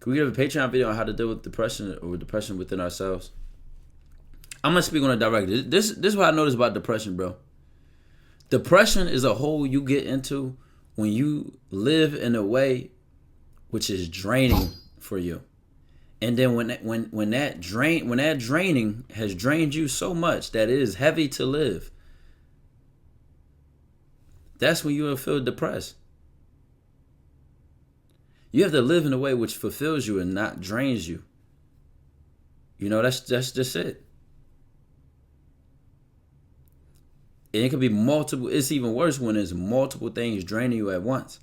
Can we give a Patreon video on how to deal with depression or depression within ourselves? I'm gonna speak on it directly. This is what I noticed about depression, bro. Depression is a hole you get into when you live in a way which is draining for you. And then when that draining has drained you so much that it is heavy to live, that's when you will feel depressed. You have to live in a way which fulfills you and not drains you. You know, that's just it. And it could be multiple. It's even worse when there's multiple things draining you at once.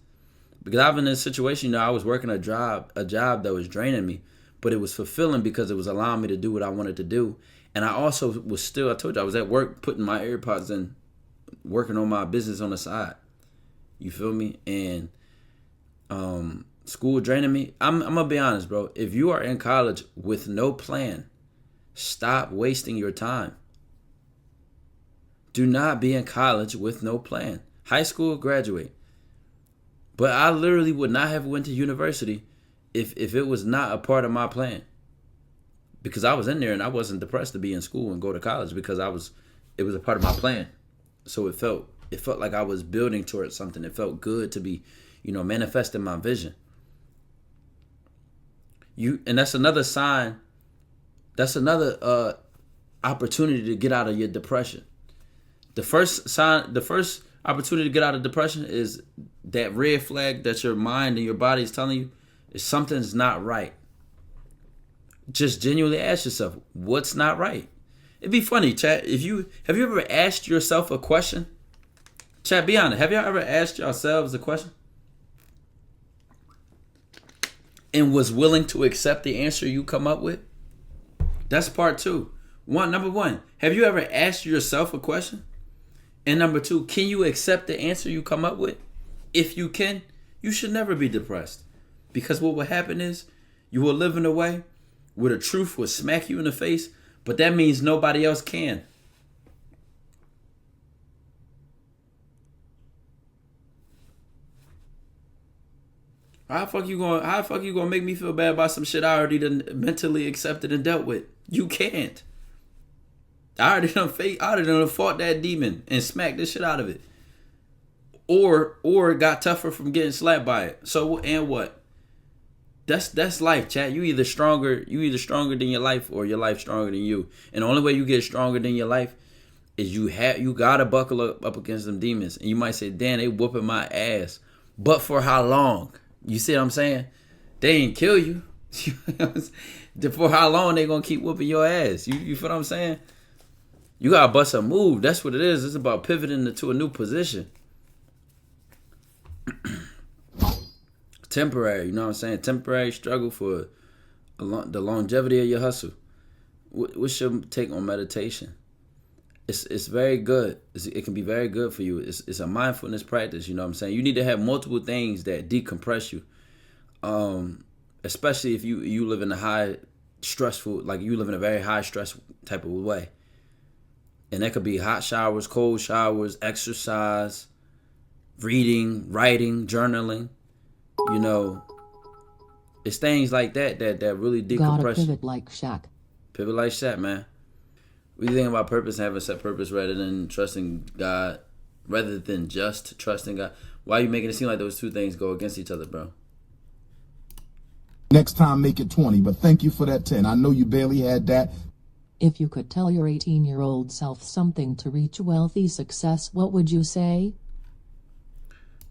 Because I've been in a situation, you know, I was working a job that was draining me, but it was fulfilling because it was allowing me to do what I wanted to do. And I also was still, I told you, I was at work putting my AirPods in, working on my business on the side. You feel me? And school draining me. I'm gonna be honest, bro. If you are in college with no plan, stop wasting your time. Do not be in college with no plan. High school, graduate. But I literally would not have went to university if it was not a part of my plan. Because I was in there and I wasn't depressed to be in school and go to college because it was a part of my plan. So it felt like I was building towards something. It felt good to be, you know, manifesting my vision. And that's another sign. That's another opportunity to get out of your depression. The first opportunity to get out of depression is that red flag that your mind and your body is telling you is something's not right. Just genuinely ask yourself, what's not right? It'd be funny, chat. Have you ever asked yourself a question? Chat, be honest. Have y'all ever asked yourselves a question and was willing to accept the answer you come up with? That's part two. Number one, have you ever asked yourself a question? And number two, can you accept the answer you come up with? If you can, you should never be depressed. Because what will happen is you will live in a way where the truth will smack you in the face, but that means nobody else can. How the fuck you gonna make me feel bad about some shit I already done mentally accepted and dealt with? You can't. I already done fought that demon and smacked the shit out of it. Or got tougher from getting slapped by it. So, and what? That's life, chat. You either stronger than your life or your life stronger than you. And the only way you get stronger than your life is you gotta buckle up against them demons. And you might say, damn, they whooping my ass. But for how long? You see what I'm saying? They ain't kill you. For how long they gonna keep whooping your ass? You feel what I'm saying? You gotta bust a move. That's what it is. It's about pivoting into a new position. Temporary, you know what I'm saying? Temporary struggle for the longevity of your hustle. What's your take on meditation? It's very good. It can be very good for you. It's a mindfulness practice, you know what I'm saying? You need to have multiple things that decompress you. Especially if you live in a high stressful, like you live in a very high stress type of way. And that could be hot showers, cold showers, exercise, reading, writing, journaling. You know, it's things like that really decompress. Gotta pivot like Shaq. Pivot like Shaq, man. What do you think about purpose and having a set purpose rather than trusting God, rather than just trusting God? Why are you making it seem like those two things go against each other, bro? Next time, make it 20, but thank you for that 10. I know you barely had that. If you could tell your 18-year-old self something to reach wealthy success, what would you say?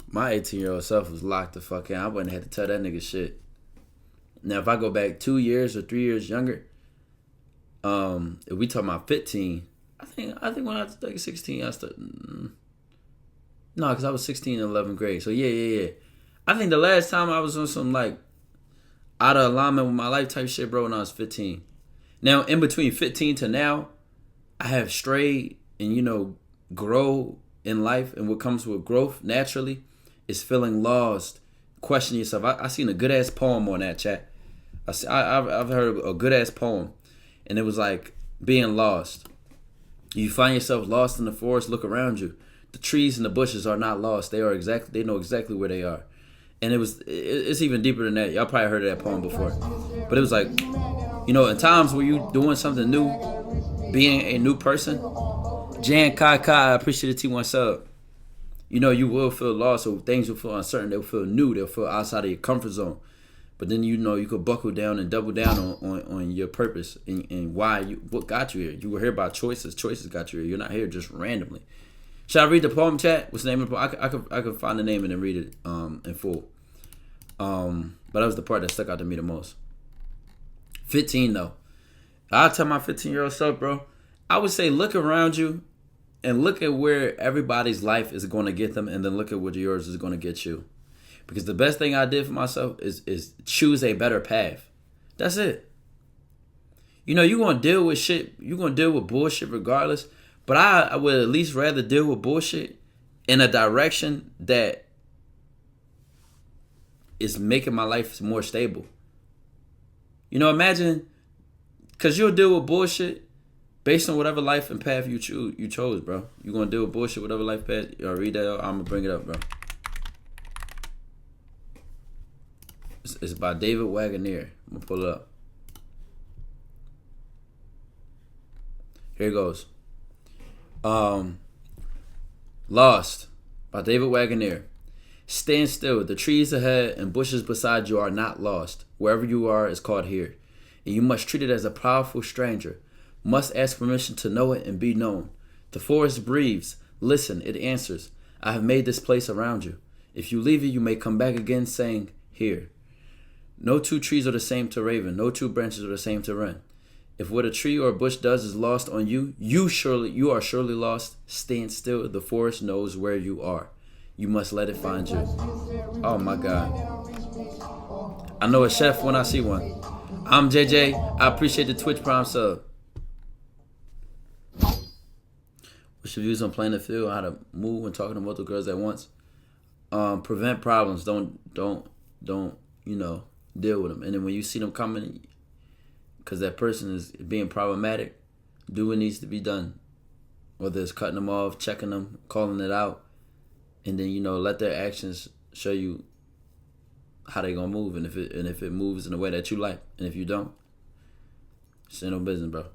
My 18-year-old self was locked the fuck in. I wouldn't have to tell that nigga shit. Now, if I go back 2 years or 3 years younger, if we talking about 15, I think when I was like 16, I started. No, because I was 16 in 11th grade. So yeah. I think the last time I was on some like out of alignment with my life type shit, bro, when I was 15. Now, in between 15 to now, I have strayed and, you know, grow in life. And what comes with growth naturally is feeling lost, questioning yourself. I seen a good-ass poem on that, chat. I've heard a good-ass poem. And it was like being lost. You find yourself lost in the forest, look around you. The trees and the bushes are not lost. They know exactly where they are. And it's even deeper than that. Y'all probably heard of that poem before. But it was like, you know, in times where you doing something new, being a new person, Jan Kai Kai, I appreciate the T1 sub. You know, you will feel lost, so things will feel uncertain. They'll feel new. They'll feel outside of your comfort zone. But then, you know, you could buckle down and double down on your purpose and what got you here. You were here by choices. Choices got you here. You're not here just randomly. Should I read the poem, chat? What's the name of the poem? I could find the name and then read it in full. But that was the part that stuck out to me the most. 15, though. I'll tell my 15-year-old self, bro, I would say look around you and look at where everybody's life is going to get them, and then look at what yours is going to get you. Because the best thing I did for myself is choose a better path. That's it. You know, you're going to deal with shit. You're going to deal with bullshit regardless. But I would at least rather deal with bullshit in a direction that is making my life more stable. You know, imagine, because you'll deal with bullshit based on whatever life and path you chose, bro. You're going to deal with bullshit, whatever life path. Y'all read that out? I'm going to bring it up, bro. It's by David Wagoner. I'm going to pull it up. Here it goes. Lost by David Wagoner. Stand still. The trees ahead and bushes beside you are not lost. Wherever you are is called here. And you must treat it as a powerful stranger. Must ask permission to know it and be known. The forest breathes. Listen, it answers. I have made this place around you. If you leave it, you may come back again saying, here. No two trees are the same to raven. No two branches are the same to wren. If what a tree or a bush does is lost on you, you are surely lost. Stand still. The forest knows where you are. You must let it find you. Oh my God. I know a chef when I see one. I'm JJ. I appreciate the Twitch Prime sub. What's your views on playing the field? How to move when talking to multiple girls at once? Prevent problems. Don't you know, deal with them. And then when you see them coming, because that person is being problematic, do what needs to be done. Whether it's cutting them off, checking them, calling it out, and then, you know, let their actions show you how they gonna move, and if it moves in a way that you like, and if you don't, it's no business, bro.